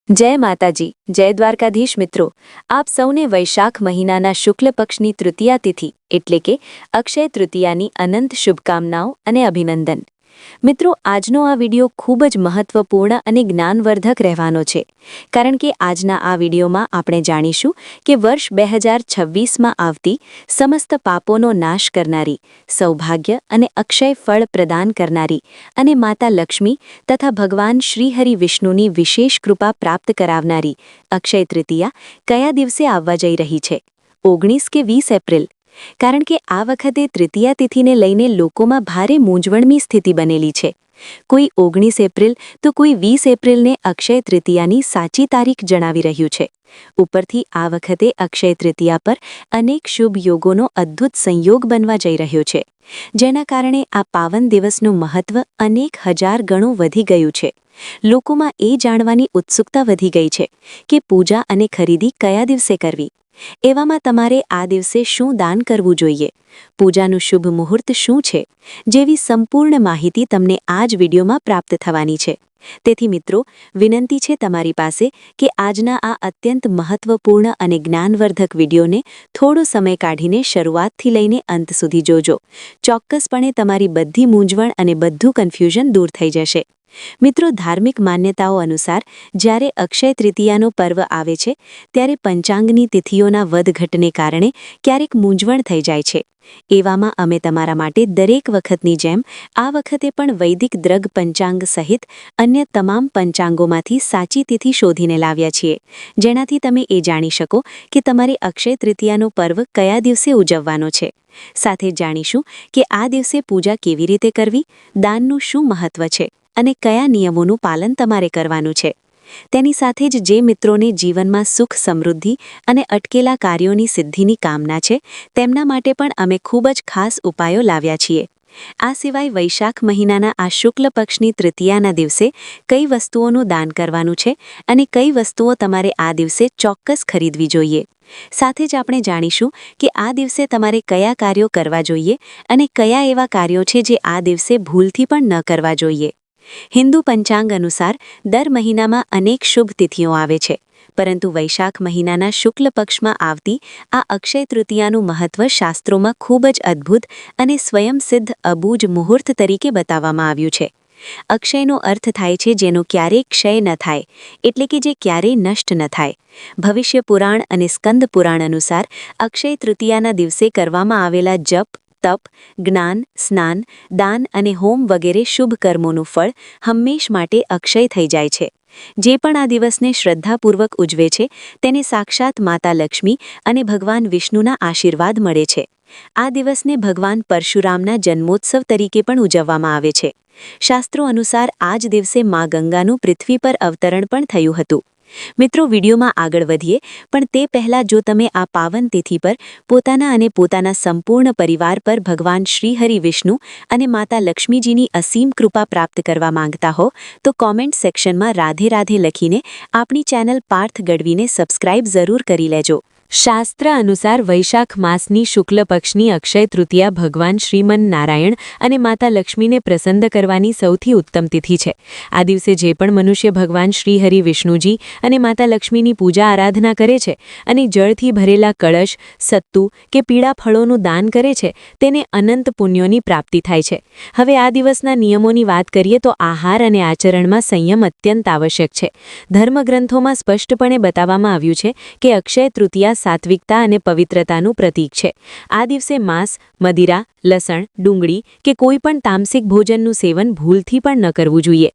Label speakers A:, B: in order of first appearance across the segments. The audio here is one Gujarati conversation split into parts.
A: जय माताजी जय द्वारकाधीश मित्रों आप सौने वैशाख महीनाना शुक्ल पक्षनी तृतीया तिथि एटले के अक्षय तृतीयानी अनंत शुभकामनाओं अने अभिनंदन। मित्रों આજનો આ વિડિયો ખૂબ જ મહત્વપૂર્ણ અને જ્ઞાનવર્ધક રહેવાનો છે કારણ કે આજના આ વિડિયોમાં આપણે જાણીશું કે વર્ષ 2026માં આવતી સમસ્ત પાપોનો નાશ કરનારી સૌભાગ્ય અને અક્ષય ફળ પ્રદાન કરનારી અને માતા લક્ષ્મી તથા ભગવાન શ્રી હરિ વિષ્ણુની વિશેષ કૃપા પ્રાપ્ત કરાવનારી અક્ષય તૃતીયા કયા દિવસે આવવા જઈ રહી છે 19 કે 20 એપ્રિલ। કારણ કે આ વખતે તૃતીયા તિથિને લઈને લોકોમાં ભારે મૂંઝવણની સ્થિતિ બનેલી છે। કોઈ 19 એપ્રિલ તો કોઈ 20 એપ્રિલને અક્ષય તૃતીયાની સાચી તારીખ જણાવી રહ્યું છે। ઉપરથી આ વખતે અક્ષય તૃતીયા પર અનેક શુભ યોગોનો અદ્ભુત સંયોગ બનવા જઈ રહ્યો છે, જેના કારણે આ પાવન દિવસનું મહત્વ અનેક હજાર ગણું વધી ગયું છે। લોકોમાં એ જાણવાની ઉત્સુકતા વધી ગઈ છે કે પૂજા અને ખરીદી કયા દિવસે કરવી, એવામાં તમારે આ દિવસે શું દાન કરવું જોઈએ, પૂજાનું શુભ મુહૂર્ત શું છે, જેવી સંપૂર્ણ માહિતી તમને આ જ વિડીયોમાં પ્રાપ્ત થવાની છે। તેથી મિત્રો વિનંતી છે તમારી પાસે કે આજના આ અત્યંત મહત્વપૂર્ણ અને જ્ઞાનવર્ધક વિડીયોને થોડો સમય કાઢીને શરૂઆતથી લઈને અંત સુધી જોજો। ચોક્કસપણે તમારી બધી મૂંઝવણ અને બધું કન્ફ્યુઝન દૂર થઈ જશે। મિત્રો ધાર્મિક માન્યતાઓ અનુસાર જ્યારે અક્ષય તૃતીયાનો પર્વ આવે છે ત્યારે પંચાંગની તિથિઓના વધઘટને કારણે ક્યારેક મૂંઝવણ થઈ જાય છે। એવામાં અમે તમારા માટે દરેક વખતની જેમ આ વખતે પણ વૈદિક દ્રગ પંચાંગ સહિત અન્ય તમામ પંચાંગોમાંથી સાચી તિથિ શોધીને લાવ્યા છીએ, જેનાથી તમે એ જાણી શકો કે તમારે અક્ષય તૃતીયાનો પર્વ કયા દિવસે ઉજવવાનો છે। સાથે જાણીશું કે આ દિવસે પૂજા કેવી રીતે કરવી, દાનનું શું મહત્વ છે અને કયા નિયમોનું પાલન તમારે કરવાનું છે। તેની સાથે જ જે મિત્રોને જીવનમાં સુખ સમૃદ્ધિ અને અટકેલા કાર્યોની સિદ્ધિની કામના છે તેમના માટે પણ અમે ખૂબ જ ખાસ ઉપાયો લાવ્યા છીએ। આ સિવાય વૈશાખ મહિનાના આ શુક્લ પક્ષની તૃતીયાના દિવસે કઈ વસ્તુઓનું દાન કરવાનું છે અને કઈ વસ્તુઓ તમારે આ દિવસે ચોક્કસ ખરીદવી જોઈએ। સાથે જ આપણે જાણીશું કે આ દિવસે તમારે કયા કાર્યો કરવા જોઈએ અને કયા એવા કાર્યો છે જે આ દિવસે ભૂલથી પણ ન કરવા જોઈએ। હિન્દુ પંચાંગ અનુસાર દર મહિનામાં અનેક શુભ તિથિઓ આવે છે, પરંતુ વૈશાખ મહિનાના શુક્લ પક્ષમાં આવતી આ અક્ષય તૃતીયાનું મહત્વ શાસ્ત્રોમાં ખૂબ જ અદ્ભુત અને સ્વયંસિદ્ધ અબૂજ મુહૂર્ત તરીકે બતાવવામાં આવ્યું છે। અક્ષયનો અર્થ થાય છે જેનો ક્યારેય ક્ષય ન થાય, એટલે કે જે ક્યારેય નષ્ટ ન થાય। ભવિષ્ય પુરાણ અને સ્કંદ પુરાણ અનુસાર અક્ષય તૃતીયાના દિવસે કરવામાં આવેલા જપ, તપ, જ્ઞાન, સ્નાન, દાન અને હોમ વગેરે શુભ કર્મોનું ફળ હંમેશ માટે અક્ષય થઈ જાય છે। જે પણ આ દિવસને શ્રદ્ધાપૂર્વક ઉજવે છે તેને સાક્ષાત માતા લક્ષ્મી અને ભગવાન વિષ્ણુના આશીર્વાદ મળે છે। આ દિવસને ભગવાન પરશુરામના જન્મોત્સવ તરીકે પણ ઉજવવામાં આવે છે। શાસ્ત્રો અનુસાર આ જ દિવસે મા ગંગાનું પૃથ્વી પર અવતરણ પણ થયું હતું। મિત્રો વિડીયોમાં આગળ વધીએ પણ તે પહેલાં જો તમે આ પાવન તિથિ પર પોતાના અને પોતાના સંપૂર્ણ પરિવાર પર ભગવાન શ્રી હરિ વિષ્ણુ અને માતા લક્ષ્મીજીની અસીમ કૃપા પ્રાપ્ત કરવા માંગતા હો તો કોમેન્ટ સેક્શનમાં રાધે રાધે લખીને આપણી ચેનલ પાર્થ ગઢવીને સબસ્ક્રાઇબ જરૂર કરી લેજો। શાસ્ત્ર અનુસાર વૈશાખ માસની શુક્લ પક્ષની અક્ષય તૃતીયા ભગવાન શ્રીમન નારાયણ અને માતા લક્ષ્મીને પ્રસન્ન કરવાની સૌથી ઉત્તમ તિથિ છે। આ દિવસે જે પણ મનુષ્ય ભગવાન શ્રી હરિ વિષ્ણુજી અને માતા લક્ષ્મીની પૂજા આરાધના કરે છે અને જળથી ભરેલા કળશ, સત્તુ કે પીળા ફળોનું દાન કરે છે તેને અનંત પુણ્યોની પ્રાપ્તિ થાય છે। હવે આ દિવસના નિયમોની વાત કરીએ તો આહાર અને આચરણમાં સંયમ અત્યંત આવશ્યક છે। ધર્મગ્રંથોમાં સ્પષ્ટપણે બતાવવામાં આવ્યું છે કે અક્ષય તૃતીયા સાત્વિકતા અને પવિત્રતાનું પ્રતીક છે। આ દિવસે માંસ, મદિરા, લસણ, ડુંગળી કે કોઈ પણ તામસિક ભોજનનું સેવન ભૂલથી પણ ન કરવું જોઈએ।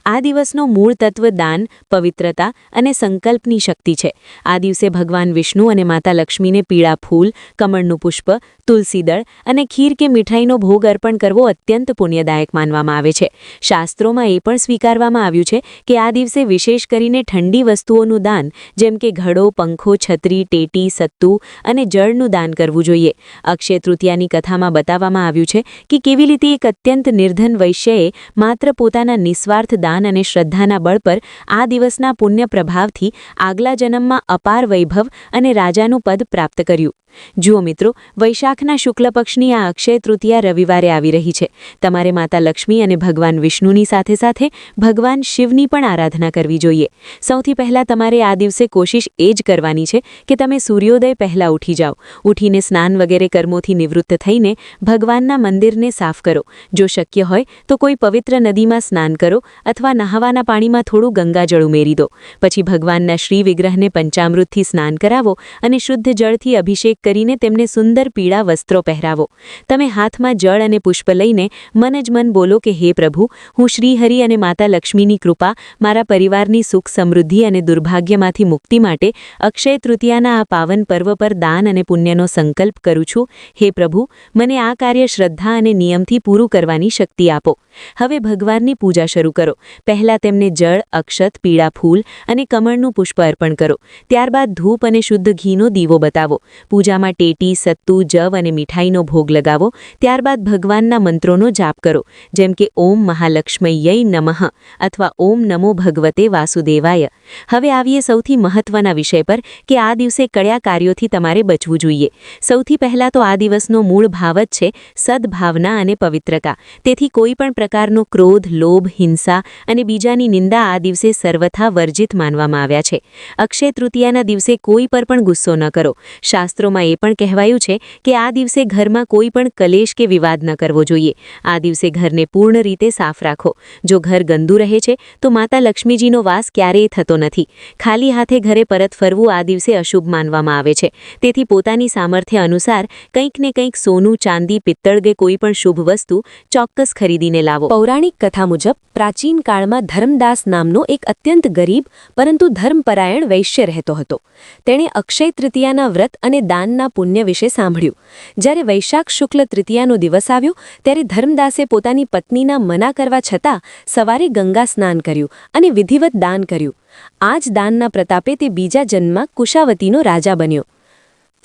A: આ દિવસનો મૂળ તત્વ દાન, પવિત્રતા અને સંકલ્પની શક્તિ છે। આ દિવસે ભગવાન વિષ્ણુ અને માતા લક્ષ્મીને પીળા ફૂલ, કમળનું પુષ્પ, તુલસીદળ અને ખીર કે મીઠાઈનો ભોગ અર્પણ કરવો અત્યંત પુણ્યદાયક માનવામાં આવે છે। શાસ્ત્રોમાં એ પણ સ્વીકારવામાં આવ્યું છે કે આ દિવસે વિશેષ કરીને ઠંડી વસ્તુઓનું દાન જેમ કે ઘડો, પંખો, છત્રી, ટેટી, સત્તુ અને જળનું દાન કરવું જોઈએ। અક્ષય તૃતીયાની કથામાં બતાવવામાં આવ્યું છે કે કેવી રીતે એક અત્યંત નિર્ધન વૈશ્યએ માત્ર પોતાના નિસ્વાર્થ દાન અને શ્રદ્ધાના બળ પર આ દિવસના પુણ્ય પ્રભાવથી આગલા જન્મમાં અપાર વૈભવ અને રાજાનું પદ પ્રાપ્ત કર્યું। જુઓ મિત્રો, વૈશાખના શુક્લ પક્ષની આ અક્ષય તૃતીયા રવિવારે આવી રહી છે. તમારે માતા લક્ષ્મી અને ભગવાન વિષ્ણુની સાથે સાથે ભગવાન શિવની પણ આરાધના કરવી જોઈએ. સૌથી પહેલાં તમારે આ દિવસે કોશિશ એ જ કરવાની છે કે તમે સૂર્યોદય પહેલાં ઉઠી જાઓ. ઉઠીને સ્નાન વગેરે કર્મોથી નિવૃત્ત થઈને ભગવાનના મંદિરને સાફ કરો. જો શક્ય હોય તો કોઈ પવિત્ર નદીમાં સ્નાન કરો અથવા નહાવાના પાણીમાં થોડું ગંગાજળ ઉમેરી દો. પછી ભગવાનના શ્રી વિગ્રહને પંચામૃતથી સ્નાન કરાવો અને શુદ્ધ જળથી અભિષેક કરીને તેમને સુંદર પીળા વસ્ત્રો પહેરાવો. તમે હાથમાં જળ અને પુષ્પ લઈને મન જ મન બોલો કે હે પ્રભુ, હું શ્રીહરિ અને માતા લક્ષ્મીની કૃપા, મારા પરિવારની સુખ સમૃદ્ધિ અને દુર્ભાગ્યમાંથી મુક્તિ માટે અક્ષય તૃતીયાના આ પાવન પર્વ પર દાન અને પુણ્યનો સંકલ્પ કરું છું. હે પ્રભુ, મને આ કાર્ય શ્રદ્ધા અને નિયમથી પૂરું કરવાની શક્તિ આપો. હવે ભગવાનની પૂજા શરૂ કરો. પહેલાં તેમને જળ, અક્ષત, પીળા ફૂલ અને કમળનું પુષ્પ અર્પણ કરો. ત્યારબાદ ધૂપ અને શુદ્ધ ઘીનો દીવો બતાવો. પૂજામાં ટેટી, સત્તુ, જવ અને મીઠાઈનો ભોગ લગાવો. ત્યારબાદ ભગવાનના મંત્રોનો જાપ કરો, જેમ કે ઓમ મહાલક્ષ્મય્ય નમઃ અથવા ઓમ નમો ભગવતે વાસુદેવાય. હવે આવીએ સૌથી મહત્વના વિષય પર કે આ દિવસે કયા કાર્યોથી તમારે બચવું જોઈએ. સૌથી પહેલાં તો આ દિવસનો મૂળ ભાવ જ છે સદ્ભાવના અને પવિત્રતા. તેથી કોઈ પણ પ્રકારનો ક્રોધ, લોભ, હિંસા અને બીજાની નિંદા આ દિવસે સર્વથા વર્જિત માનવામાં આવ્યા છે. અક્ષય તૃતીયાના દિવસે કોઈ પર પણ ગુસ્સો ન કરો. શાસ્ત્રોમાં એ પણ કહેવાયું છે કે આ દિવસે ઘરમાં કોઈ પણ કલેશ કે વિવાદ ન કરવો જોઈએ. આ દિવસે ઘરને પૂર્ણ રીતે સાફ રાખો. જો ઘર ગંદુ રહે છે તો માતા લક્ષ્મીજીનો વાસ ક્યારેય થતો નથી. ખાલી હાથે ઘરે પરત ફરવું આ દિવસે અશુભ માનવામાં આવે છે. તેથી પોતાની સામર્થ્ય અનુસાર કંઈક ને કંઈક સોનું, ચાંદી, પિત્તળ કે કોઈ પણ શુભ વસ્તુ ચોક્કસ ખરીદીને લાવો. પૌરાણિક કથા મુજબ પ્રાચીન કાળમાં ધર્મદાસ નામનો એક અત્યંત ગરીબ પરંતુ ધર્મપરાયણ વૈશ્ય રહેતો હતો. તેણે અક્ષય તૃતીયાના વ્રત અને દાનના પુણ્ય વિશે સાંભળ્યું. જ્યારે વૈશાખ શુક્લ તૃતીયાનો દિવસ આવ્યો ત્યારે ધર્મદાસે પોતાની પત્નીના મના કરવા છતાં સવારે ગંગા સ્નાન કર્યું અને વિધિવત દાન કર્યું. આ જ દાનના પ્રતાપે તે બીજા જન્મમાં કુશાવતીનો રાજા બન્યો.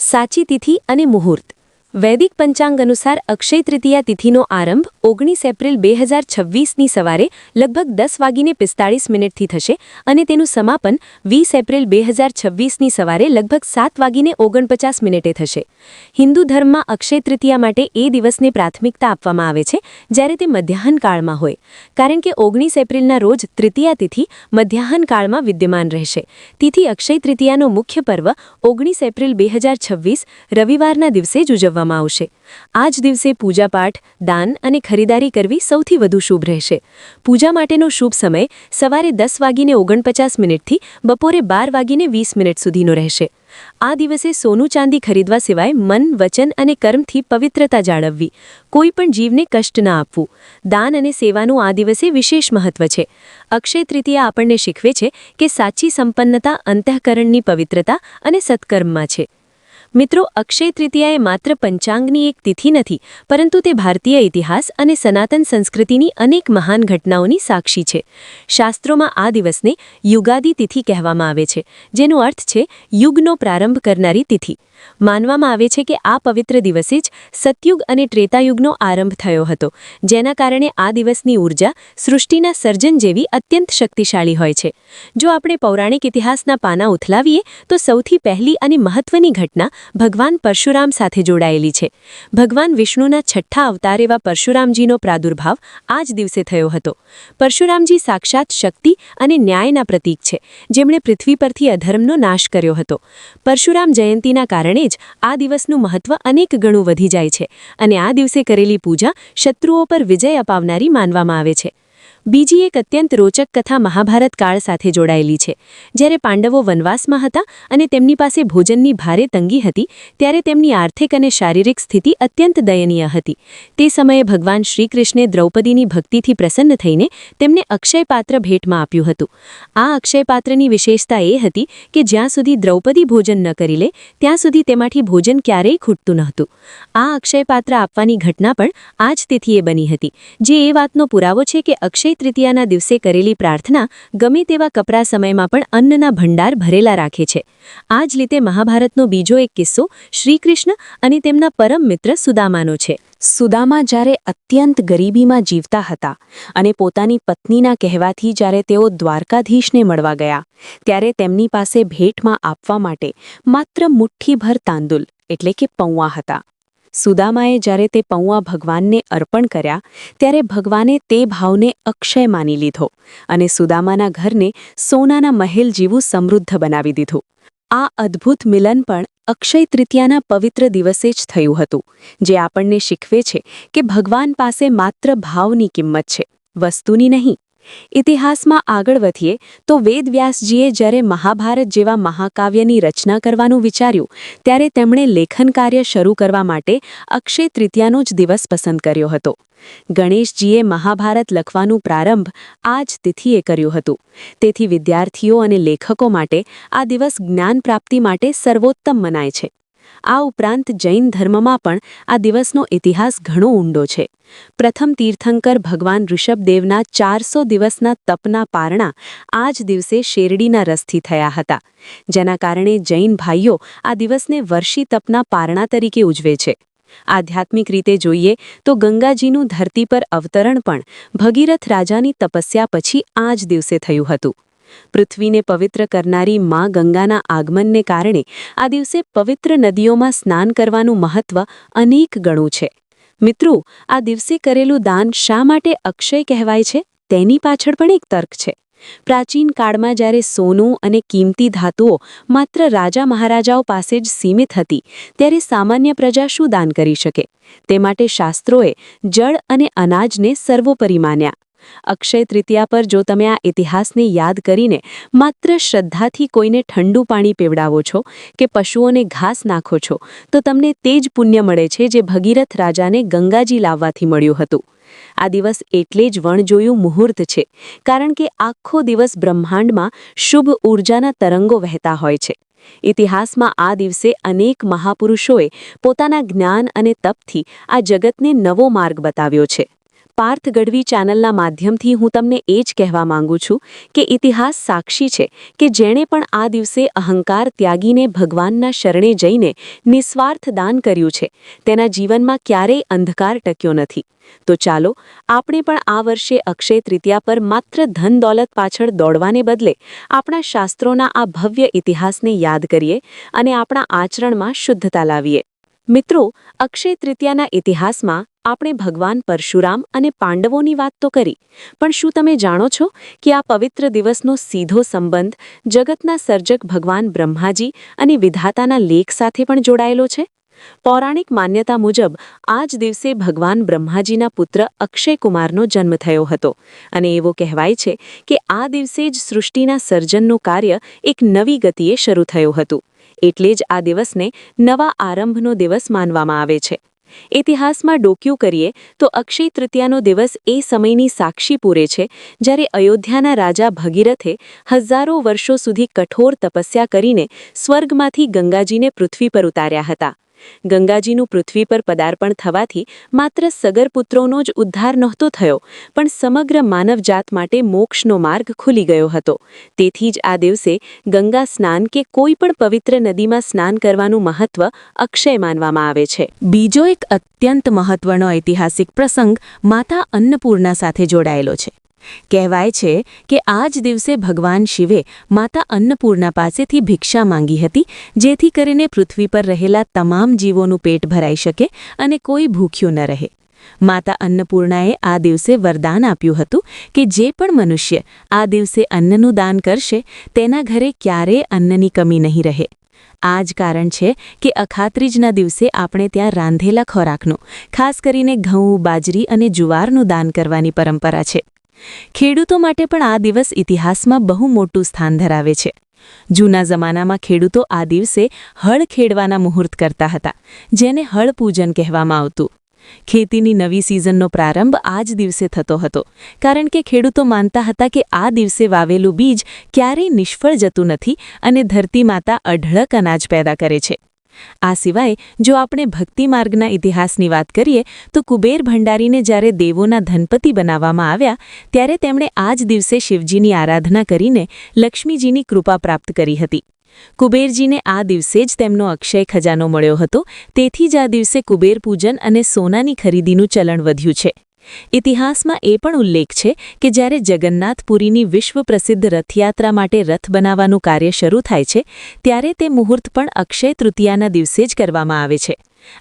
A: સાચી તિથિ અને મુહૂર્ત. વૈદિક પંચાંગ અનુસાર અક્ષય તૃતીયા તિથિનો આરંભ 19 એપ્રિલ 2026ની સવારે લગભગ 10:45 થશે અને તેનું સમાપન 20 એપ્રિલ 2026ની સવારે લગભગ 7:49 થશે. હિન્દુ ધર્મમાં અક્ષય તૃતીયા માટે એ દિવસને પ્રાથમિકતા આપવામાં આવે છે જ્યારે તે મધ્યાહન કાળમાં હોય, કારણ કે 19 એપ્રિલના રોજ તૃતીયા તિથિ મધ્યાહન કાળમાં વિદ્યમાન રહેશે. તેથી અક્ષય તૃતીયાનો મુખ્ય પર્વ 19 એપ્રિલ 2026 રવિવારના દિવસે જ ઉજવવામાં આવશે. આ જ દિવસે પૂજાપાઠ, દાન અને ખરીદારી કરવી સૌથી વધુ શુભ રહેશે. પૂજા માટેનો શુભ સમય સવારે 10:49 થી બપોરે 12:20 સુધીનો રહેશે. આ દિવસે સોનું, ચાંદી ખરીદવા સિવાય મન, વચન અને કર્મથી પવિત્રતા જાળવવી. કોઈ પણ જીવને કષ્ટ ન આપવું. દાન અને સેવાનું આ દિવસે વિશેષ મહત્વ છે. અક્ષય તૃતીયા આપણને શીખવે છે કે સાચી સંપન્નતા અંતઃકરણની પવિત્રતા અને સત્કર્મમાં છે. મિત્રો, અક્ષય તૃતીયા એ માત્ર પંચાંગની એક તિથિ નથી, પરંતુ તે ભારતીય ઇતિહાસ અને સનાતન સંસ્કૃતિની અનેક મહાન ઘટનાઓની સાક્ષી છે. શાસ્ત્રોમાં આ દિવસને યુગાદિ તિથિ કહેવામાં આવે છે, જેનો અર્થ છે યુગનો પ્રારંભ કરનારી તિથિ. માનવામાં આવે છે કે આ પવિત્ર દિવસે જ સતયુગ અને ત્રેતાયુગનો આરંભ થયો હતો, જેના કારણે આ દિવસની ઉર્જા સૃષ્ટિના સર્જન જેવી અત્યંત શક્તિશાળી હોય છે. જો આપણે પૌરાણિક ઇતિહાસના પાના ઉથલાવીએ તો સૌથી પહેલી અને મહત્વની ઘટના ભગવાન પરશુરામ સાથે જોડાયેલી છે. ભગવાન વિષ્ણુના છઠ્ઠા અવતાર એવા પરશુરામજીનો પ્રાદુર્ભાવ આ જ દિવસે થયો હતો. પરશુરામજી સાક્ષાત શક્તિ અને ન્યાયના પ્રતીક છે, જેમણે પૃથ્વી પરથી અધર્મનો નાશ કર્યો હતો. પરશુરામ જયંતીના કારણે જ આ દિવસનું મહત્વ અનેક ગણું વધી જાય છે અને આ દિવસે કરેલી પૂજા શત્રુઓ પર વિજય અપાવનારી માનવામાં આવે છે. બીજી એક અત્યંત રોચક કથા મહાભારત કાળ સાથે જોડાયેલી છે. જ્યારે પાંડવો વનવાસમાં હતા અને તેમની પાસે ભોજનની ભારે તંગી હતી, ત્યારે તેમની આર્થિક અને શારીરિક સ્થિતિ અત્યંત દયનીય હતી. તે સમયે ભગવાન શ્રીકૃષ્ણે દ્રૌપદીની ભક્તિથી પ્રસન્ન થઈને તેમને અક્ષયપાત્ર ભેટમાં આપ્યું હતું. આ અક્ષયપાત્રની વિશેષતા એ હતી કે જ્યાં સુધી દ્રૌપદી ભોજન ન કરી લે ત્યાં સુધી તેમાંથી ભોજન ક્યારેય ખૂટતું નહોતું. આ અક્ષયપાત્ર આપવાની ઘટના પણ આ જ તિથિએ બની હતી, જે એ વાતનો પુરાવો છે કે અક્ષય તૃતીયાના દિવસે કરેલી પ્રાર્થના ગમે તેવા કપરા સમયમાં પણ અન્નના ભંડાર ભરેલા રાખે છે. આ જ રીતે મહાભારતનો બીજો એક કિસ્સો શ્રીકૃષ્ણ અને તેમના પરમ મિત્ર સુદામાનો છે. સુદામા જ્યારે અત્યંત ગરીબીમાં જીવતા હતા અને પોતાની પત્નીના કહેવાથી જ્યારે તેઓ દ્વારકાધીશને મળવા ગયા, ત્યારે તેમની પાસે ભેટમાં આપવા માટે માત્ર મુઠ્ઠીભર તાંદુલ એટલે કે પૌવા હતા. સુદામાએ જ્યારે તે પૌવા ભગવાનને અર્પણ કર્યા ત્યારે ભગવાને તે ભાવને અક્ષય માની લીધો અને સુદામાના ઘરને સોનાના મહેલ જેવું સમૃદ્ધ બનાવી દીધું. આ અદ્ભુત મિલન પણ અક્ષય તૃતીયાના પવિત્ર દિવસે જ થયું હતું, જે આપણને શીખવે છે કે ભગવાન પાસે માત્ર ભાવની કિંમત છે, વસ્તુની નહીં. ઇતિહાસમાં આગળ વધીએ તો વેદવ્યાસજીએ જ્યારે મહાભારત જેવા મહાકાવ્યની રચના કરવાનું વિચાર્યું ત્યારે તેમણે લેખન કાર્ય શરૂ કરવા માટે અક્ષય તૃતીયાનો જ દિવસ પસંદ કર્યો હતો. ગણેશજીએ મહાભારત લખવાનું પ્રારંભ આ જ તિથિએ કર્યું હતું. તેથી વિદ્યાર્થીઓ અને લેખકો માટે આ દિવસ જ્ઞાન પ્રાપ્તિ માટે સર્વોત્તમ મનાય છે. આ ઉપરાંત જૈન ધર્મમાં પણ આ દિવસનો ઇતિહાસ ઘણો ઊંડો છે. પ્રથમ તીર્થંકર ભગવાન ઋષભદેવના 400 દિવસના તપના પારણા આ જ દિવસે શેરડીના રસથી થયા હતા, જેના કારણે જૈન ભાઈઓ આ દિવસને વર્ષી તપના પારણા તરીકે ઉજવે છે. આધ્યાત્મિક રીતે જોઈએ તો ગંગાજીનું ધરતી પર અવતરણ પણ ભગીરથ રાજાની તપસ્યા પછી આ જ દિવસે થયું હતું. પૃથ્વીને પવિત્ર કરનારી માં ગંગાના આગમનને કારણે આ દિવસે પવિત્ર નદીઓમાં સ્નાન કરવાનું મહત્વ અનેક ગણું છે. મિત્રો, આ દિવસે કરેલું દાન શા માટે અક્ષય કહેવાય છે તેની પાછળ પણ એક તર્ક છે. પ્રાચીન કાળમાં જ્યારે સોનું અને કિંમતી ધાતુઓ માત્ર રાજા મહારાજાઓ પાસે જ સીમિત હતી, ત્યારે સામાન્ય પ્રજા શું દાન કરી શકે? તે માટે શાસ્ત્રોએ જળ અને અનાજને સર્વોપરી માન્યા. અક્ષય તૃતીયા પર જો તમે આ ઇતિહાસને યાદ કરીને માત્ર શ્રદ્ધાથી કોઈને ઠંડુ પાણી પીવડાવો છો કે પશુઓને ઘાસ નાખો છો, તો તમને તે જ પુણ્ય મળે છે જે ભગીરથ રાજાને ગંગાજી લાવવાથી મળ્યું હતું. આ દિવસ એટલે જ વણજોયું મુહૂર્ત છે, કારણ કે આખો દિવસ બ્રહ્માંડમાં શુભ ઊર્જાના તરંગો વહેતા હોય છે. ઇતિહાસમાં આ દિવસે અનેક મહાપુરુષોએ પોતાના જ્ઞાન અને તપથી આ જગતને નવો માર્ગ બતાવ્યો છે. પાર્થ ગઢવી ચેનલના માધ્યમથી હું તમને એ જ કહેવા માંગુ છું કે ઇતિહાસ સાક્ષી છે કે જેણે પણ આ દિવસે અહંકાર ત્યાગીને ભગવાનના શરણે જઈને નિસ્વાર્થ દાન કર્યું છે, તેના જીવનમાં ક્યારેય અંધકાર ટક્યો નથી. તો ચાલો આપણે પણ આ વર્ષે અક્ષય તૃતીયા પર માત્ર ધન દોલત પાછળ દોડવાને બદલે આપણા શાસ્ત્રોના આ ભવ્ય ઇતિહાસને યાદ કરીએ અને આપણા આચરણમાં શુદ્ધતા લાવીએ. મિત્રો, અક્ષય તૃતીયાના ઇતિહાસમાં આપણે ભગવાન પરશુરામ અને પાંડવોની વાત તો કરી, પણ શું તમે જાણો છો કે આ પવિત્ર દિવસનો સીધો સંબંધ જગતના સર્જક ભગવાન બ્રહ્માજી અને વિધાતાના લેખ સાથે પણ જોડાયેલો છે? પૌરાણિક માન્યતા મુજબ આ જ દિવસે ભગવાન બ્રહ્માજીના પુત્ર અક્ષય કુમારનો જન્મ થયો હતો અને એવો કહેવાય છે કે આ દિવસે જ સૃષ્ટિના સર્જનનું કાર્ય એક નવી ગતિએ શરૂ થયું હતું. એટલે જ આ દિવસને નવા આરંભનો દિવસ માનવામાં આવે છે. ઇતિહાસમાં ડોક્યું કરીએ તો અક્ષય તૃતીયાનો દિવસ એ સમયની સાક્ષી પૂરે છે જ્યારે અયોધ્યાના રાજા ભગીરથે હજારો વર્ષો સુધી કઠોર તપસ્યા કરીને સ્વર્ગમાંથી ગંગાજીને પૃથ્વી પર ઉતાર્યા હતા. ગંગાજીનું પૃથ્વી પર પદાર્પણ થવાથી માત્ર સગરપુત્રોનો જ ઉદ્ધાર નહોતો થયો, પણ સમગ્ર માનવજાત માટે મોક્ષનો માર્ગ ખુલી ગયો હતો. તેથી જ આ દિવસે ગંગા સ્નાન કે કોઈ પણ પવિત્ર નદીમાં સ્નાન કરવાનું મહત્વ અક્ષય માનવામાં આવે છે. બીજો એક અત્યંત મહત્વનો ઐતિહાસિક પ્રસંગ માતા અન્નપૂર્ણા સાથે જોડાયેલો છે. કહેવાય છે કે આ જ દિવસે ભગવાન શિવે માતા અન્નપૂર્ણા પાસેથી ભિક્ષા માંગી હતી, જેથી કરીને પૃથ્વી પર રહેલા તમામ જીવોનું પેટ ભરાઈ શકે અને કોઈ ભૂખ્યું ન રહે. માતા અન્નપૂર્ણાએ આ દિવસે વરદાન આપ્યું હતું કે જે પણ મનુષ્ય આ દિવસે અન્નનું દાન કરશે તેના ઘરે ક્યારેય અન્નની કમી નહીં રહે. આ જ કારણ છે કે અખાત્રીજના દિવસે આપણે ત્યાં રાંધેલા ખોરાકનું, ખાસ કરીને ઘઉં, બાજરી અને જુવારનું દાન કરવાની પરંપરા છે. ખેડૂતો માટે પણ આ દિવસ ઇતિહાસમાં બહુ મોટું સ્થાન ધરાવે છે. જૂના જમાનામાં ખેડૂતો આ દિવસે હળ ખેડવાના મુહૂર્ત કરતા હતા, જેને હળ પૂજન કહેવામાં આવતું. ખેતીની નવી સિઝનનો પ્રારંભ આ જ દિવસે થતો હતો, કારણ કે ખેડૂતો માનતા હતા કે આ દિવસે વાવેલું બીજ ક્યારેય નિષ્ફળ જતું નથી અને ધરતી માતા અઢળક અનાજ પેદા કરે છે. આ સિવાય જો આપણે ભક્તિ માર્ગના ઇતિહાસની વાત કરીએ તો કુબેર ભંડારીને જ્યારે દેવોના ધનપતિ બનાવવામાં આવ્યા ત્યારે તેમણે આ જ દિવસે શિવજીની આરાધના કરીને લક્ષ્મીજીની કૃપા પ્રાપ્ત કરી હતી. કુબેરજીને આ દિવસે જ તેમનો અક્ષય ખજાનો મળ્યો હતો, તેથી જ આ દિવસે કુબેર પૂજન અને સોનાની ખરીદીનું ચલણ વધ્યું છે. ઇતિહાસમાં એ પણ ઉલ્લેખ છે કે જ્યારે જગન્નાથપુરીની વિશ્વ પ્રસિદ્ધ રથયાત્રા માટે રથ બનાવવાનું કાર્ય શરૂ થાય છે ત્યારે તે મુહૂર્ત પણ અક્ષય તૃતીયાના દિવસે જ કરવામાં આવે છે.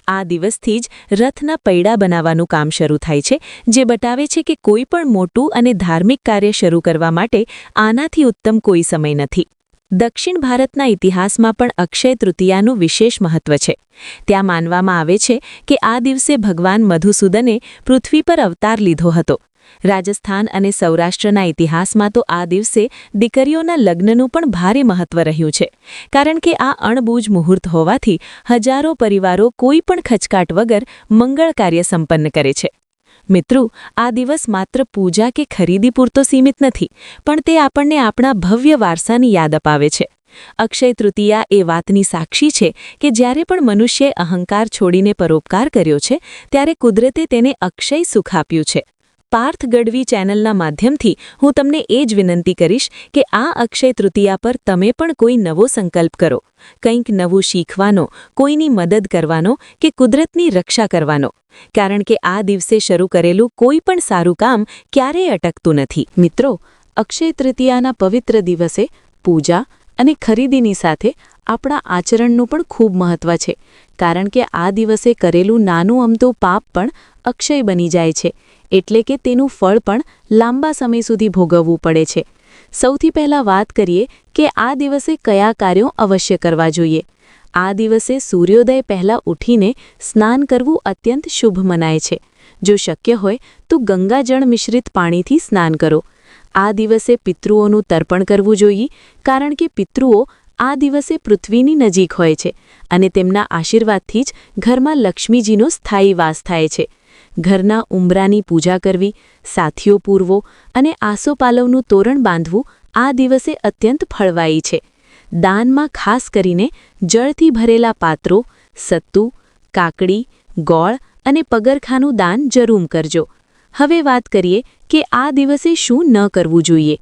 A: આ દિવસથી જ રથના પૈડા બનાવવાનું કામ શરૂ થાય છે, જે બતાવે છે કે કોઈ પણ મોટું અને ધાર્મિક કાર્ય શરૂ કરવા માટે આનાથી ઉત્તમ કોઈ સમય નથી. દક્ષિણ ભારતના ઇતિહાસમાં પણ અક્ષય તૃતીયાનું વિશેષ મહત્વ છે. ત્યાં માનવામાં આવે છે કે આ દિવસે ભગવાન મધુસૂદને પૃથ્વી પર અવતાર લીધો હતો. રાજસ્થાન અને સૌરાષ્ટ્રના ઇતિહાસમાં તો આ દિવસે દીકરીઓના લગ્નનું પણ ભારે મહત્વ રહ્યું છે, કારણ કે આ અણબૂજ મુહૂર્ત હોવાથી હજારો પરિવારો કોઈ પણ ખચકાટ વગર મંગળ કાર્ય સંપન્ન કરે છે. મિત્રો, આ દિવસ માત્ર પૂજા કે ખરીદી પૂરતો સીમિત નથી, પણ તે આપણને આપણા ભવ્ય વારસાની યાદ અપાવે છે. અક્ષય તૃતીયા એ વાતની સાક્ષી છે કે જ્યારે પણ મનુષ્યે અહંકાર છોડીને પરોપકાર કર્યો છે, ત્યારે કુદરતે તેને અક્ષય સુખ આપ્યું છે. પાર્થ ગઢવી ચેનલના માધ્યમથી હું તમને એ જ વિનંતી કરીશ કે આ અક્ષય તૃતીયા પર તમે પણ કોઈ નવો સંકલ્પ કરો, કંઈક નવું શીખવાનો, કોઈની મદદ કરવાનો કે કુદરતની રક્ષા કરવાનો, કારણ કે આ દિવસે શરૂ કરેલું કોઈ પણ સારું કામ ક્યારેય અટકતું નથી. મિત્રો, અક્ષય તૃતીયાના પવિત્ર દિવસે પૂજા અને ખરીદીની સાથે આપણા આચરણનું પણ ખૂબ મહત્વ છે, કારણ કે આ દિવસે કરેલું નાનું અમતું પાપ પણ અક્ષય બની જાય છે, એટલે કે તેનું ફળ પણ લાંબા સમય સુધી ભોગવવું પડે છે. સૌથી પહેલાં વાત કરીએ કે આ દિવસે કયા કાર્યો અવશ્ય કરવા જોઈએ. આ દિવસે સૂર્યોદય પહેલાં ઉઠીને સ્નાન કરવું અત્યંત શુભ મનાય છે. જો શક્ય હોય તો ગંગાજળ મિશ્રિત પાણીથી સ્નાન કરો. આ દિવસે પિતૃઓનું તર્પણ કરવું જોઈએ, કારણ કે પિતૃઓ આ દિવસે પૃથ્વીની નજીક હોય છે અને તેમના આશીર્વાદથી જ ઘરમાં લક્ષ્મીજીનો સ્થાયી વાસ થાય છે. ઘરના ઉંબરાની પૂજા કરવી, સાથીઓ પૂરવો અને આસોપાલવનું તોરણ બાંધવું આ દિવસે અત્યંત ફળવાયી છે. દાનમાં ખાસ કરીને જળથી ભરેલા પાત્રો, સત્તુ, કાકડી, ગોળ અને પગરખાનું દાન જરૂર કરજો. હવે વાત કરીએ કે આ દિવસે શું ન કરવું જોઈએ.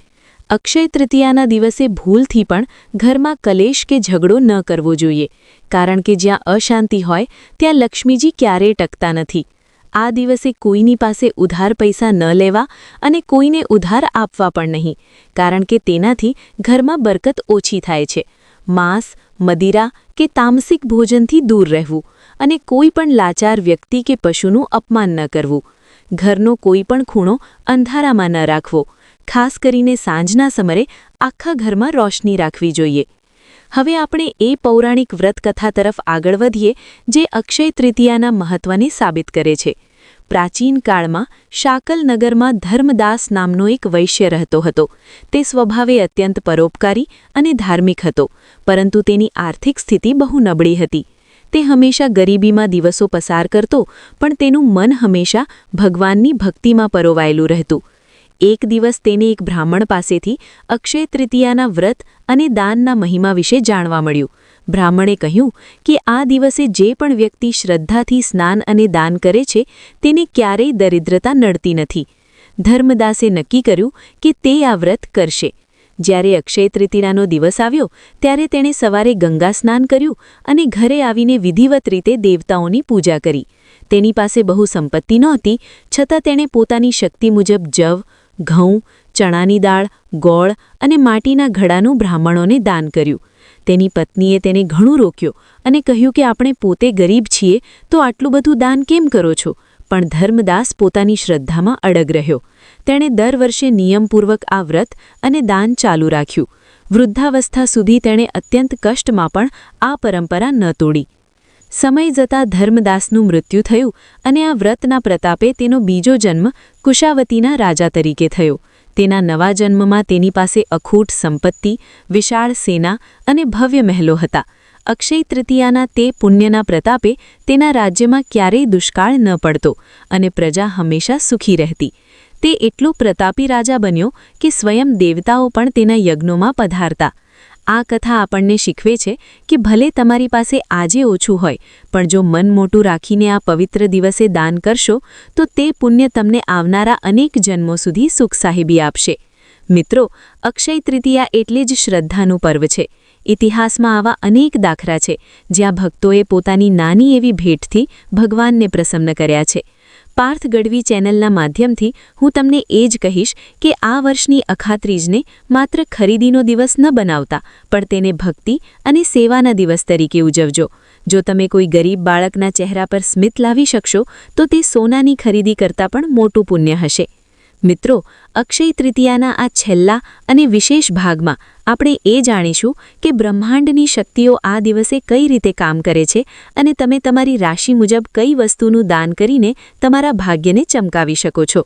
A: અક્ષય તૃતીયાના દિવસે ભૂલથી પણ ઘરમાં કલેશ કે ઝઘડો ન કરવો જોઈએ, કારણ કે જ્યાં અશાંતિ હોય ત્યાં લક્ષ્મીજી ક્યારેય ટકતા નથી. આ દિવસે કોઈની પાસે ઉધાર પૈસા ન લેવા અને કોઈને ઉધાર આપવા પણ નહીં, કારણ કે તેનાથી ઘરમાં બરકત ઓછી થાય છે. માંસ, મદિરા કે તામસિક ભોજનથી દૂર રહેવું અને કોઈ પણ લાચાર વ્યક્તિ કે પશુનું અપમાન ન કરવું. ઘરનો કોઈ પણ ખૂણો અંધારામાં ન રાખવો. ખાસ કરીને સાંજના સમયે આખા ઘરમાં રોશની રાખવી જોઈએ. હવે આપણે એ પૌરાણિક વ્રતકથા તરફ આગળ વધીએ જે અક્ષય તૃતીયાના મહત્વને સાબિત કરે છે. પ્રાચીન કાળમાં શાકલ નગરમાં ધર્મદાસ નામનો એક વૈશ્ય રહેતો હતો. તે સ્વભાવે અત્યંત પરોપકારી અને ધાર્મિક હતો, પરંતુ તેની આર્થિક સ્થિતિ બહુ નબળી હતી. તે હંમેશા ગરીબીમાં દિવસો પસાર કરતો, પણ તેનું મન હંમેશા ભગવાનની ભક્તિમાં પરોવાયેલું રહેતું. એક દિવસ તેને એક બ્રાહ્મણ પાસેથી અક્ષય તૃતીયાના વ્રત અને દાનના મહિમા વિશે જાણવા મળ્યું. બ્રાહ્મણે કહ્યું કે આ દિવસે જે પણ વ્યક્તિ શ્રદ્ધાથી સ્નાન અને દાન કરે છે તેને ક્યારેય દરિદ્રતા નડતી નથી. ધર્મદાસે નક્કી કર્યું કે તે આ વ્રત કરશે. જ્યારે અક્ષય તૃતીયાનો દિવસ આવ્યો ત્યારે તેણે સવારે ગંગા સ્નાન કર્યું અને ઘરે આવીને વિધિવત રીતે દેવતાઓની પૂજા કરી. તેની પાસે બહુ સંપત્તિ નહોતી, છતાં તેણે પોતાની શક્તિ મુજબ જવ, ઘઉં, ચણાની દાળ, ગોળ અને માટીના ઘડાનું બ્રાહ્મણોને દાન કર્યું. તેની પત્નીએ તેને ઘણું રોક્યો અને કહ્યું કે આપણે પોતે ગરીબ છીએ તો આટલું બધું દાન કેમ કરો છો? પણ ધર્મદાસ પોતાની શ્રદ્ધામાં અડગ રહ્યો. તેણે દર વર્ષે નિયમપૂર્વક આ વ્રત અને દાન ચાલુ રાખ્યું. વૃદ્ધાવસ્થા સુધી તેણે અત્યંત કષ્ટમાં પણ આ પરંપરા ન તોડી. સમય જતાં ધર્મદાસનું મૃત્યુ થયું અને આ વ્રતના પ્રતાપે તેનો બીજો જન્મ કુશાવતીના રાજા તરીકે થયો. તેના નવા જન્મમાં તેની પાસે અખૂટ સંપત્તિ, વિશાળ સેના અને ભવ્ય મહેલો હતા. અક્ષય તૃતીયાના તે પુણ્યના પ્રતાપે તેના રાજ્યમાં ક્યારેય દુષ્કાળ ન પડતો અને પ્રજા હંમેશા સુખી રહેતી. તે એટલો પ્રતાપી રાજા બન્યો કે સ્વયં દેવતાઓ પણ તેના યજ્ઞોમાં પધારતા. આ કથા આપણને શીખવે છે કે ભલે તમારી પાસે આજે ઓછું હોય, પણ જો મન મોટું રાખીને આ પવિત્ર દિવસે દાન કરશો તો તે પુણ્ય તમને આવનારા અનેક જન્મો સુધી સુખ સાહેબી આપશે. મિત્રો, અક્ષય તૃતીયા એટલે જ શ્રદ્ધાનું પર્વ છે. ઇતિહાસમાં આવા અનેક દાખલા છે જ્યાં ભક્તોએ પોતાની નાની એવી ભેટથી ભગવાનને પ્રસન્ન કર્યા છે. પાર્થ ગઢવી ચેનલના માધ્યમથી હું તમને એ જ કહીશ કે આ વર્ષની અખાત્રીજને માત્ર ખરીદીનો દિવસ ન બનાવતા પણ તેને ભક્તિ અને સેવાના દિવસ તરીકે ઉજવજો. જો તમે કોઈ ગરીબ બાળકના ચહેરા પર સ્મિત લાવી શકશો તો તે સોનાની ખરીદી કરતાં પણ મોટું પુણ્ય હશે. મિત્રો, અક્ષય તૃતીયાના આ છેલ્લા અને વિશેષ ભાગમાં આપણે એ જાણીશું કે બ્રહ્માંડની શક્તિઓ આ દિવસે કઈ રીતે કામ કરે છે અને તમે તમારી રાશિ મુજબ કઈ વસ્તુનું દાન કરીને તમારા ભાગ્યને ચમકાવી શકો છો.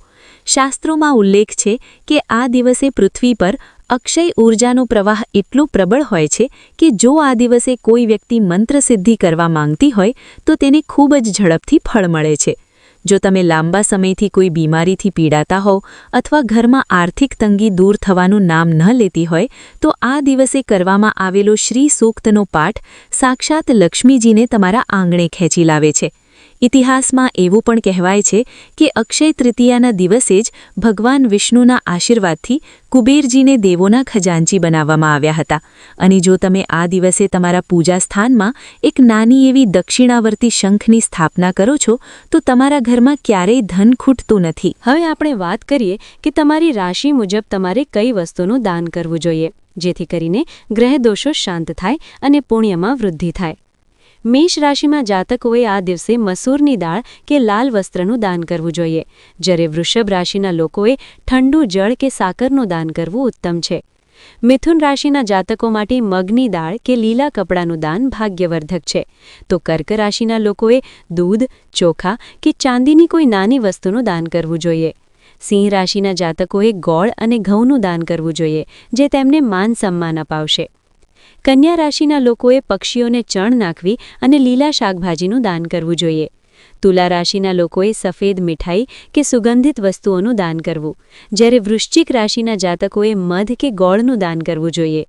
A: શાસ્ત્રોમાં ઉલ્લેખ છે કે આ દિવસે પૃથ્વી પર અક્ષય ઊર્જાનો પ્રવાહ એટલો પ્રબળ હોય છે કે જો આ દિવસે કોઈ વ્યક્તિ મંત્રસિદ્ધિ કરવા માંગતી હોય તો તેને ખૂબ જ ઝડપથી ફળ મળે છે. જો તમે લાંબા સમયથી કોઈ બીમારીથી પીડાતા હોવ અથવા ઘરમાં આર્થિક તંગી દૂર થવાનું નામ ન લેતી હોય તો આ દિવસે કરવામાં આવેલો શ્રી સૂક્તનો પાઠ સાક્ષાત લક્ષ્મીજીને તમારા આંગણે ખેંચી લાવે છે. ઇતિહાસમાં એવું પણ કહેવાય છે કે અક્ષય તૃતીયાના દિવસે જ ભગવાન વિષ્ણુના આશીર્વાદથી કુબેરજીને દેવોના ખજાનચી બનાવવામાં આવ્યા હતા. અને જો તમે આ દિવસે તમારા પૂજા સ્થાનમાં એક નાની એવી દક્ષિણાવર્તી શંખની સ્થાપના કરો છો તો તમારા ઘરમાં ક્યારેય ધન ખૂટતું નથી. હવે આપણે વાત કરીએ કે તમારી રાશિ મુજબ તમારે કઈ વસ્તુનું દાન કરવું જોઈએ જેથી કરીને ગ્રહદોષો શાંત થાય અને પુણ્યમાં વૃદ્ધિ થાય. મેષ રાશિમાં જાતકોએ આ દિવસે મસૂરની દાળ કે લાલ વસ્ત્રનું દાન કરવું જોઈએ, જ્યારે વૃષભ રાશિના લોકોએ ઠંડુ જળ કે સાકરનું દાન કરવું ઉત્તમ છે. મિથુન રાશિના જાતકો માટે મગની દાળ કે લીલા કપડાનું દાન ભાગ્યવર્ધક છે, તો કર્ક રાશિના લોકોએ દૂધ, ચોખા કે ચાંદીની કોઈ નાની વસ્તુનું દાન કરવું જોઈએ. સિંહ રાશિના જાતકોએ ગોળ અને ઘઉંનું દાન કરવું જોઈએ, જે તેમને માન સન્માન અપાવશે. કન્યા રાશિના લોકોએ પક્ષીઓને ચણ નાખવી અને લીલા શાકભાજીનું દાન કરવું જોઈએ. તુલા રાશિના લોકોએ સફેદ મીઠાઈ કે સુગંધિત વસ્તુઓનું દાન કરવું, જ્યારે વૃશ્ચિક રાશિના જાતકોએ મધ કે ગોળનું દાન કરવું જોઈએ.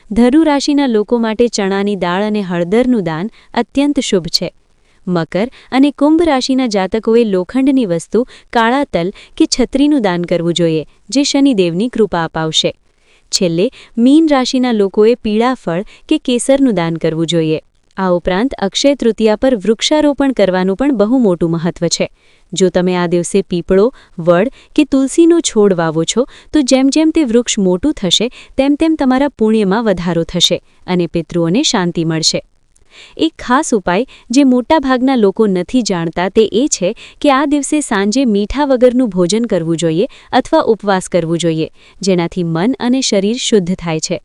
A: ધનુ રાશિના લોકો માટે ચણાની દાળ અને હળદરનું દાન અત્યંત શુભ છે. મકર અને કુંભ રાશિના જાતકોએ લોખંડની વસ્તુ, કાળા તલ કે છત્રીનું દાન કરવું જોઈએ, જે શનિદેવની કૃપા અપાવશે. છેલ્લે મીન રાશિના લોકોએ પીળા ફળ કે કેસરનું દાન કરવું જોઈએ. આ ઉપરાંત અક્ષય તૃતીયા પર વૃક્ષારોપણ કરવાનું પણ બહુ મોટું મહત્વ છે. જો તમે આ દિવસે પીપળો, વડ કે તુલસીનો છોડ વાવો છો તો જેમ જેમ તે વૃક્ષ મોટું થશે તેમ તેમ તમારા પુણ્યમાં વધારો થશે અને પિતૃઓને શાંતિ મળશે. એક ખાસ ઉપાય જે મોટાભાગના લોકો નથી જાણતા તે એ છે કે આ દિવસે સાંજે મીઠા વગરનું ભોજન કરવું જોઈએ અથવા ઉપવાસ કરવું જોઈએ, જેનાથી મન અને શરીર શુદ્ધ થાય છે.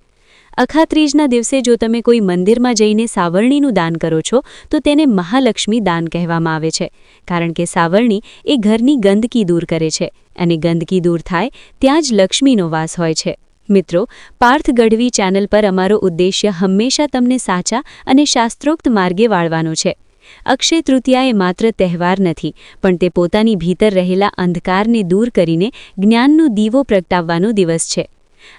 A: અખાત્રીજના દિવસે જો તમે કોઈ મંદિરમાં જઈને સાવરણીનું દાન કરો છો તો તેને મહાલક્ષ્મી દાન કહેવામાં આવે છે, કારણ કે સાવરણી એ ઘરની ગંદકી દૂર કરે છે અને ગંદકી દૂર થાય ત્યાં જ લક્ષ્મીનો વાસ હોય છે. મિત્રો, પાર્થ ગઢવી ચેનલ પર અમારો ઉદ્દેશ્ય હંમેશા તમને સાચા અને શાસ્ત્રોક્ત માર્ગે વાળવાનો છે. અક્ષય તૃતીયા એ માત્ર તહેવાર નથી, પણ તે પોતાની ભીતર રહેલા અંધકારને દૂર કરીને જ્ઞાનનો દીવો પ્રગટાવવાનો દિવસ છે.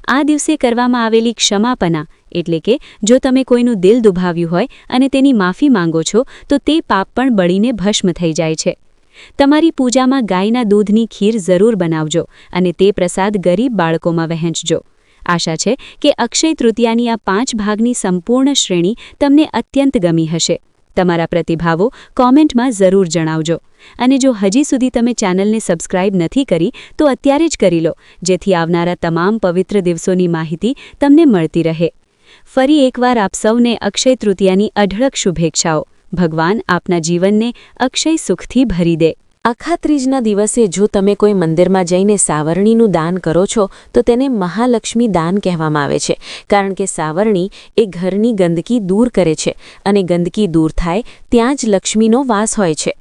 A: આ દિવસે કરવામાં આવેલી ક્ષમાપના એટલે કે જો તમે કોઈનું દિલ દુભાવ્યું હોય અને તેની માફી માંગો છો તો તે પાપ પણ બળીને ભસ્મ થઈ જાય છે. તમારી પૂજામાં ગાયના દૂધની ખીર જરૂર બનાવજો અને તે પ્રસાદ ગરીબ બાળકોમાં વહેંચજો. આશા છે કે અક્ષય તૃતીયાની આ 5 ભાગની સંપૂર્ણ શ્રેણી તમને અત્યંત ગમી હશે. તમારા પ્રતિભાવો કોમેન્ટમાં જરૂર જણાવજો અને જો હજી સુધી તમે ચેનલને સબસ્ક્રાઇબ નથી કરી તો અત્યારે જ કરી લો, જેથી આવનારા તમામ પવિત્ર દિવસોની માહિતી તમને મળતી રહે. ફરી એકવાર આપ સૌને અક્ષય તૃતીયાની અઢળક શુભેચ્છાઓ. ભગવાન આપના જીવનને અક્ષય સુખથી ભરી દે. અખાત્રીજના દિવસે જો તમે કોઈ મંદિરમાં જઈને સાવરણીનું દાન કરો છો તો તેને મહાલક્ષ્મી દાન કહેવામાં આવે છે, કારણ કે સાવરણી એ ઘરની ગંદકી દૂર કરે છે અને ગંદકી દૂર થાય ત્યાં જ લક્ષ્મીનો વાસ હોય છે.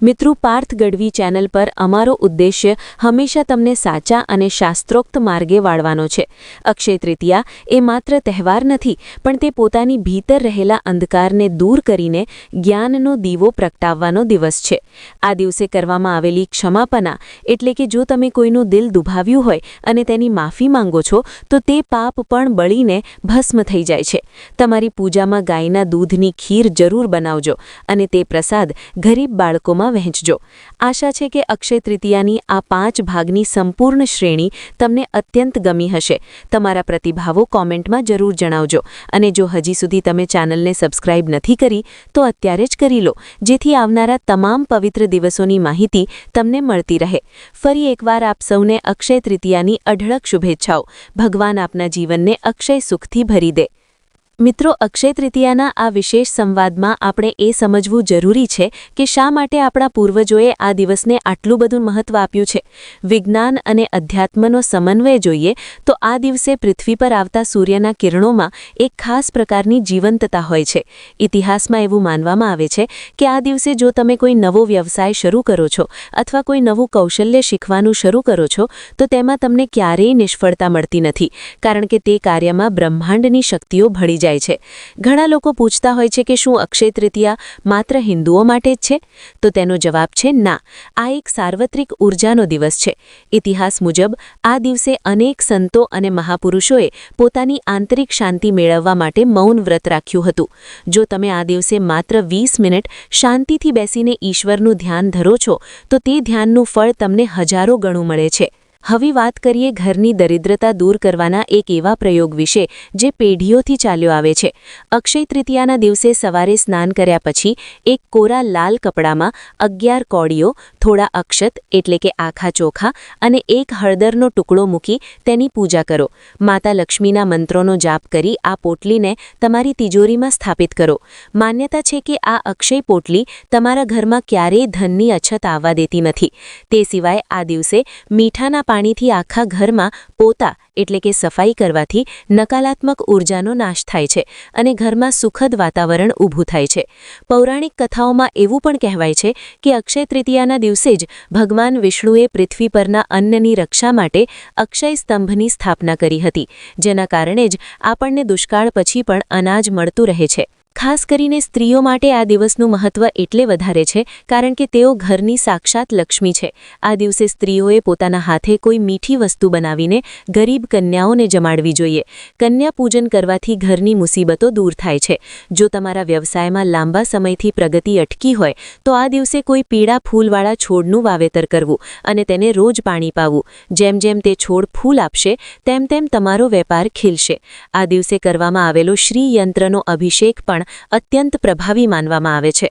A: મિત્રો, પાર્થ ગઢવી ચેનલ પર અમારો ઉદ્દેશ્ય હંમેશા તમને સાચા અને શાસ્ત્રોક્ત માર્ગે વાળવાનો છે. અક્ષય તૃતીયા એ માત્ર તહેવાર નથી, પણ તે પોતાની ભીતર રહેલા અંધકારને દૂર કરીને જ્ઞાનનો દીવો પ્રગટાવવાનો દિવસ છે. આ દિવસે કરવામાં આવેલી ક્ષમાપના એટલે કે જો તમે કોઈનું દિલ દુભાવ્યું હોય અને તેની માફી માંગો છો તો તે પાપ પણ બળીને ભસ્મ થઈ જાય છે. તમારી પૂજામાં ગાયના દૂધની ખીર જરૂર બનાવજો અને તે પ્રસાદ ગરીબ બાળકોમાં મિત્રોમાં વહેંચજો। આશા છે કે અક્ષય તૃતીયાની આ 5 ભાગની સંપૂર્ણ શ્રેણી તમને અત્યંત ગમી હશે। તમારા પ્રતિભાવો કોમેન્ટમાં જરૂર જણાવજો અને જો હજી સુધી તમે ચેનલને સબસ્ક્રાઇબ નથી કરી તો અત્યારે જ કરી લો, જેથી આવનારા તમામ પવિત્ર દિવસોની માહિતી તમને મળતી રહે। ફરી એકવાર આપ સૌને અક્ષય તૃતીયાની અઢળક શુભેચ્છાઓ। ભગવાન આપના જીવનને અક્ષય સુખથી ભરી દે। મિત્રો, અક્ષય તૃતીયાના આ વિશેષ સંવાદમાં આપણે એ સમજવું જરૂરી છે કે શા માટે આપણા પૂર્વજોએ આ દિવસને આટલું બધું મહત્વ આપ્યું છે। વિજ્ઞાન અને અધ્યાત્મનો સમન્વય જોઈએ તો આ દિવસે પૃથ્વી પર આવતા સૂર્યના કિરણોમાં એક ખાસ પ્રકારની જીવંતતા હોય છે। ઇતિહાસમાં એવું માનવામાં આવે છે કે આ દિવસે જો તમે કોઈ નવો વ્યવસાય શરૂ કરો છો અથવા કોઈ નવું કૌશલ્ય શીખવાનું શરૂ કરો છો તો તેમાં તમને ક્યારેય નિષ્ફળતા મળતી નથી, કારણ કે તે કાર્યમાં બ્રહ્માંડની શક્તિઓ ભળી જાય છે। ઘણા લોકો પૂછતા હોય છે કે શું અક્ષય તૃતીયા માત્ર હિન્દુઓ માટે જ છે? તો તેનો જવાબ છે ના, આ એક સાર્વત્રિક ઉર્જાનો દિવસ છે। ઇતિહાસ મુજબ આ દિવસે અનેક સંતો અને મહાપુરુષોએ પોતાની આંતરિક શાંતિ મેળવવા માટે મૌન વ્રત રાખ્યું હતું। જો તમે આ દિવસે માત્ર 20 મિનિટ શાંતિથી બેસીને ઈશ્વરનું ધ્યાન ધરો છો તો તે ધ્યાનનું ફળ તમને હજારો ગણું મળે છે। હવે વાત કરીએ ઘરની દરિદ્રતા દૂર કરવાના એક એવા પ્રયોગ વિશે જે પેઢીઓથી ચાલ્યો આવે છે। અક્ષય તૃતીયાના દિવસે સવારે સ્નાન કર્યા પછી એક કોરા લાલ કપડામાં 11 કોળીઓ, થોડા અક્ષત એટલે કે આખા ચોખા અને એક હળદરનો ટુકડો મૂકી તેની પૂજા કરો। માતા લક્ષ્મીના મંત્રોનો જાપ કરી આ પોટલીને તમારી તિજોરીમાં સ્થાપિત કરો। માન્યતા છે કે આ અક્ષય પોટલી તમારા ઘરમાં ક્યારેય ધનની અછત આવવા દેતી નથી। તે સિવાય આ દિવસે મીઠાના પાણીથી આખા ઘરમાં પોતા એટલે કે સફાઈ કરવાથી નકારાત્મક ઉર્જાનો નાશ થાય છે અને ઘરમાં સુખદ વાતાવરણ ઊભું થાય છે। પૌરાણિક કથાઓમાં એવું પણ કહેવાય છે કે અક્ષય તૃતીયાના દિવસે જ ભગવાન વિષ્ણુએ પૃથ્વી પરના અન્નની રક્ષા માટે અક્ષય સ્તંભની સ્થાપના કરી હતી, જેના કારણે જ આપણને દુષ્કાળ પછી પણ અનાજ મળતું રહે છે। ખાસ કરીને સ્ત્રીઓ માટે આ દિવસનું મહત્વ એટલે વધારે છે કારણ કે તેઓ ઘરની સાક્ષાત લક્ષ્મી છે। આ દિવસે સ્ત્રીઓએ પોતાના હાથે કોઈ મીઠી વસ્તુ બનાવીને ગરીબ કન્યાઓને જમાડવી જોઈએ। કન્યા પૂજન કરવાથી ઘરની મુસીબતો દૂર થાય છે। જો તમારા વ્યવસાયમાં લાંબા સમયથી પ્રગતિ અટકી હોય તો આ દિવસે કોઈ પીળા ફૂલવાળા છોડનું વાવેતર કરવું અને તેને રોજ પાણી પાવું। જેમ જેમ તે છોડ ફૂલ આપશે તેમ તેમ તમારો વેપાર ખીલશે। આ દિવસે કરવામાં આવેલો શ્રી યંત્રનો અભિષેક પણ અત્યંત પ્રભાવી માનવામાં આવે છે।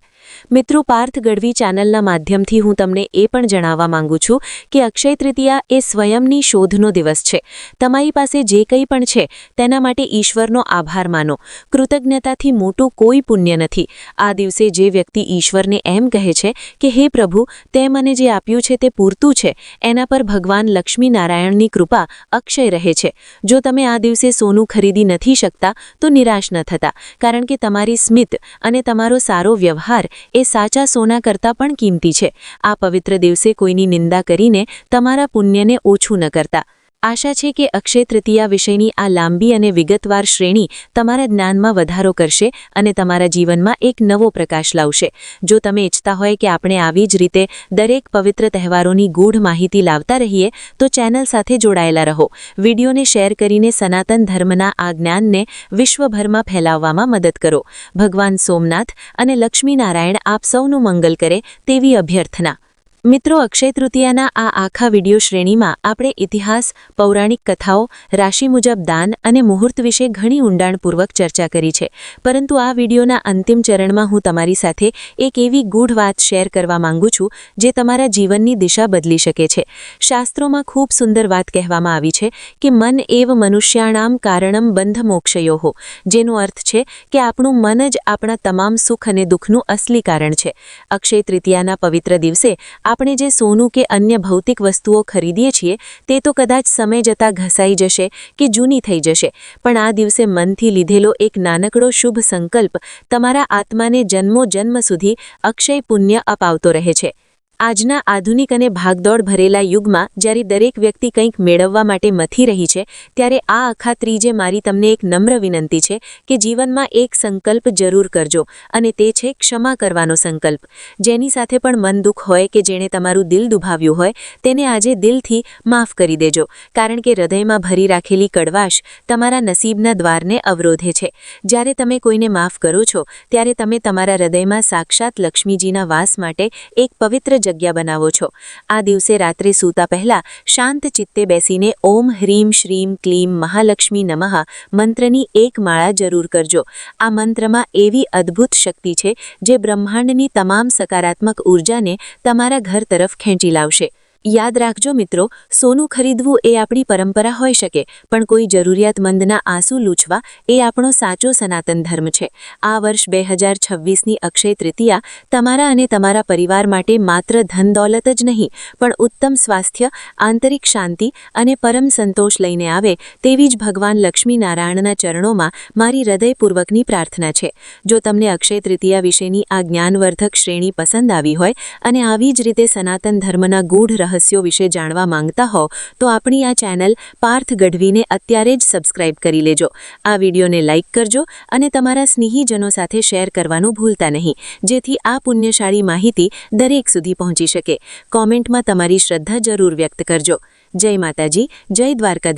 A: મિત્રો, પાર્થ ગઢવી ચેનલના માધ્યમથી હું તમને એ પણ જણાવવા માંગુ છું કે અક્ષય તૃતીયા એ સ્વયંની શોધનો દિવસ છે। તમારી પાસે જે કંઈ પણ છે તેના માટે ઈશ્વરનો આભાર માનો। કૃતજ્ઞતાથી મોટું કોઈ પુણ્ય નથી। આ દિવસે જે વ્યક્તિ ઈશ્વરને એમ કહે છે કે હે પ્રભુ, તે મને જે આપ્યું છે તે પૂરતું છે, એના પર ભગવાન લક્ષ્મી નારાયણની કૃપા અક્ષય રહે છે। જો તમે આ દિવસે સોનું ખરીદી નથી શકતા તો નિરાશ ન થતા, કારણ કે તમારી સ્મિત અને તમારો સારો વ્યવહાર એ સાચા સોના કરતાં પણ કિંમતી છે। આ પવિત્ર દિવસે કોઈની નિંદા કરીને તમારા પુણ્યને ઓછું ન કરતા। આશા છે કે અક્ષય તૃતીયા વિષયની આ લાંબી અને વિગતવાર શ્રેણી તમારા જ્ઞાનમાં વધારો કરશે અને તમારા જીવનમાં એક નવો પ્રકાશ લાવશે। જો તમે ઈચ્છતા હોય કે આપણે આવી જ રીતે દરેક પવિત્ર તહેવારોની ગૂઢ માહિતી લાવતા રહીએ તો ચેનલ સાથે જોડાયેલા રહો। વિડીયોને શેર કરીને સનાતન ધર્મના આ જ્ઞાનને વિશ્વભરમાં ફેલાવવામાં મદદ કરો। ભગવાન સોમનાથ અને લક્ષ્મીનારાયણ આપ સૌનું મંગલ કરે તેવી અભ્યર્થના। મિત્રો, અક્ષય તૃતીયાના આ આખા વિડિયો શ્રેણીમાં આપણે ઇતિહાસ, પૌરાણિક કથાઓ, રાશિ મુજબ દાન અને મુહૂર્ત વિશે ઘણી ઊંડાણપૂર્વક ચર્ચા કરી છે, પરંતુ આ વિડિયોના અંતિમ ચરણમાં હું તમારી સાથે એક એવી ગૂઢ વાત શેર કરવા માંગુ છું જે તમારા જીવનની દિશા બદલી શકે છે। શાસ્ત્રોમાં ખૂબ સુંદર વાત કહેવામાં આવી છે કે મન એવ મનુષ્યાણામ કારણમ બંધ મોક્ષયોઃ, જેનો અર્થ છે કે આપણું મન જ આપણા તમામ સુખ અને દુઃખનું અસલી કારણ છે। અક્ષય તૃતીયાના પવિત્ર દિવસે આપણે જે સોનું કે અન્ય ભૌતિક વસ્તુઓ ખરીદીએ છીએ તે તો કદાચ સમય જતાં ઘસાઈ જશે કે જૂની થઈ જશે, પણ આ દિવસે મનથી લીધેલો એક નાનકડો શુભ સંકલ્પ તમારા આત્માને જન્મો જન્મ સુધી અક્ષય પુણ્ય અપાવતો રહે છે।
B: આજના આધુનિક અને ભાગદોડ ભરેલા યુગમાં જ્યારે દરેક વ્યક્તિ કંઈક મેળવવા માટે મથી રહી છે, ત્યારે આ અખાત્રીજે મારી તમને એક નમ્ર વિનંતી છે કે જીવનમાં એક સંકલ્પ જરૂર કરજો, અને તે છે ક્ષમા કરવાનો સંકલ્પ. જેની સાથે પણ મન દુઃખ હોય કે જેણે તમારું દિલ દુભાવ્યું હોય, તેને આજે દિલથી માફ કરી દેજો, કારણ કે હૃદયમાં ભરી રાખેલી કડવાશ તમારા નસીબના દ્વારને અવરોધે છે. જ્યારે તમે કોઈને માફ કરો છો, ત્યારે તમે તમારા હૃદયમાં સાક્ષાત લક્ષ્મીજીના વાસ માટે એક પવિત્ર જગ્યા બનાવો છો. આ દિવસે રાત્રે સૂતા પહેલા શાંત ચિત્તે બેસીને ઓમ હ્રીમ શ્રીમ ક્લીમ મહાલક્ષ્મી નમઃ મંત્રની એક માળા જરૂર કરજો. આ મંત્રમાં એવી અદ્ભુત શક્તિ છે જે બ્રહ્માંડની તમામ સકારાત્મક ઊર્જાને તમારા ઘર તરફ ખેંચી લાવશે. યાદ રાખજો મિત્રો, સોનું ખરીદવું એ આપણી પરંપરા હોઈ શકે, પણ કોઈ જરૂરિયાતમંદના આંસુ લૂછવા એ આપણો સાચો સનાતન ધર્મ છે. આ વર્ષ 2026ની અક્ષય તૃતીયા તમારા અને તમારા પરિવાર માટે માત્ર ધન દોલત જ નહીં, પણ ઉત્તમ સ્વાસ્થ્ય, આંતરિક શાંતિ અને પરમ સંતોષ લઈને આવે તેવી જ ભગવાન લક્ષ્મીનારાયણના ચરણોમાં મારી હૃદયપૂર્વકની પ્રાર્થના છે. જો તમને અક્ષય તૃતીયા વિશેની આ જ્ઞાનવર્ધક શ્રેણી પસંદ આવી હોય અને આવી જ રીતે સનાતન ધર્મના ગૂઢ રહસ્યો વિશે જાણવા માંગતા હો, તો આપણી આ ચેનલ પાર્થ ગઢવીને અત્યારે જ સબસ્ક્રાઇબ કરી લેજો. આ વિડીયોને લાઇક કરજો અને તમારા સ્નેહીજનો સાથે શેર કરવાનું ભૂલતા નહીં, જેથી આ પુણ્યશાળી માહિતી દરેક સુધી પહોંચી શકે. કોમેન્ટમાં તમારી શ્રદ્ધા જરૂર વ્યક્ત કરજો. જય માતાજી, જય દ્વારકાધીશ.